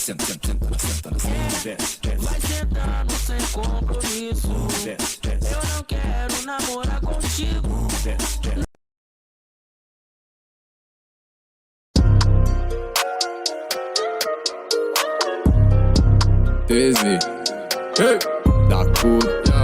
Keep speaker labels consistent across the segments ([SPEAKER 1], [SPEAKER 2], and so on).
[SPEAKER 1] senta, vai sentando sem compromisso. Eu não quero namorar contigo.
[SPEAKER 2] Teze, da puta.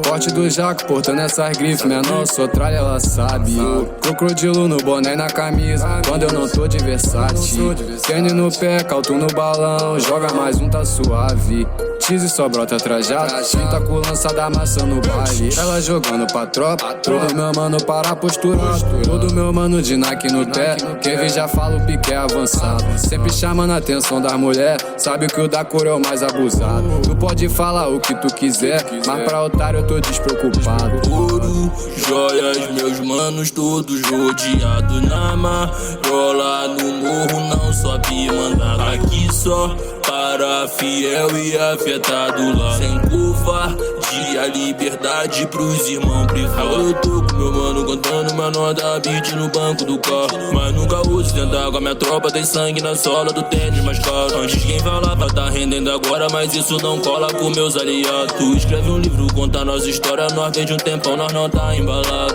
[SPEAKER 2] Porte do jaco, portando essas grifes. Menor, sou tralha, ela sabe. Crocodilo no boné e na camisa, quando eu não tô de Versace. Tênis no pé, calto no balão, joga mais um, tá suave. Cheese só brota trajado, pinta com lança da maçã no baile. Ela jogando pra tropa, todo meu mano para posturado. Todo meu mano de Nike no pé, quem vê já fala o pique é avançado. Sempre chamando a atenção das mulheres, sabe que o da cor é o mais abusado. Tu pode falar o que tu quiser, mas pra otário eu tô despreocupado.
[SPEAKER 3] Ouro, joias, meus manos todos rodeados na marola. No morro não sobe mandado, aqui só para fiel e afetado lá. Sem covardia, liberdade pros irmãos privados. Eu tô com meu mano contando uma nota beat no banco do carro, mas nunca uso tentar com a minha tropa. Tem sangue na sola do tênis mais caro. Antes quem falava tá rendendo agora, mas isso não cola com meus aliados. Tu escreve um livro, conta nossa história, nós vem de um tempão, nós não tá embalado.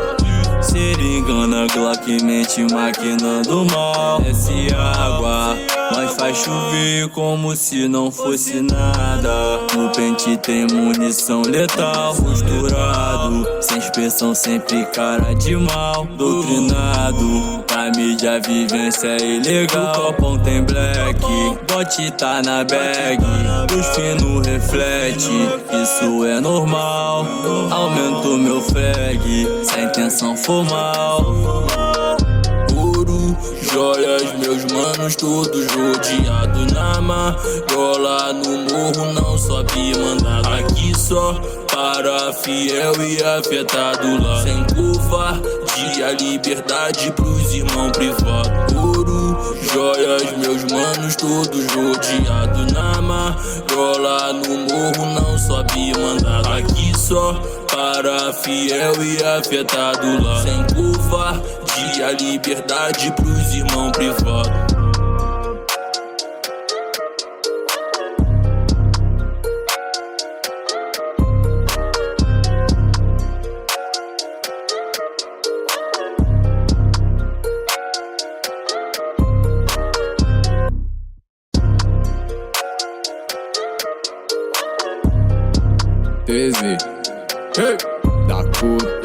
[SPEAKER 3] Se ele engana, Glock mente maquinando mal. Desce água, nós faz chover como se não fosse nada. No pente tem munição letal, posturado, sem expressão, sempre cara de mal. Doutrinado, pra mídia vivência é ilegal. O copão tem black, bote tá na bag, os finos reflete, isso é normal. Aumento meu flag, se a intenção for mal. Ouro, joias, meus manos todos rodeados na marola. No morro não sobe mandado, aqui só para fiel e afetado lá. Sem covardia, liberdade pros irmãos privados. Ouro, joias, meus manos todos rodeados na marola. No morro não sobe mandado, aqui só para fiel e afetado lá. Sem covardia, liberdade pros irmãos privados.
[SPEAKER 2] Teze, da puta.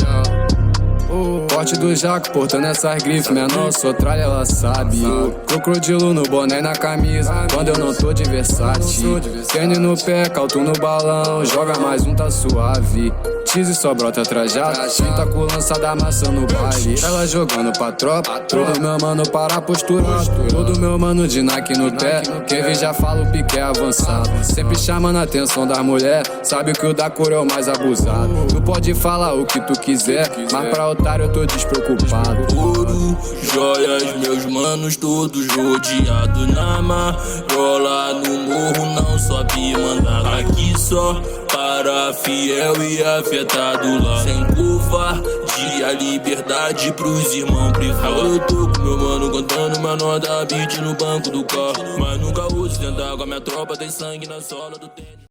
[SPEAKER 2] Porte do jaco, portando essas grifes. Menor, sou tralha, ela sabe. Crocodilo no boné e na camisa, quando eu não tô de Versace. Tênis no pé, calto no balão, joga mais um, tá suave. Cheese só brota trajado, pinta com lança da maçã no baile. Ela jogando pra tropa, todo meu mano para posturado. Todo meu mano de Nike no pé, quem vê já fala o pique é avançado. Sempre chamando a atenção das mulheres, sabe que o da cor é o mais abusado. Tu pode falar o que tu quiser, mas pra otário eu tô despreocupado.
[SPEAKER 3] Ouro, joias, meus manos todos rodeados na marola. No morro não sobe mandado, aqui só para fiel e afetado lá. Sem covardia, liberdade pros irmãos privados. Eu tô com meu mano contando uma nota beat no banco do carro, mas nunca uso tentar com a minha tropa. Tem sangue na sola do tênis.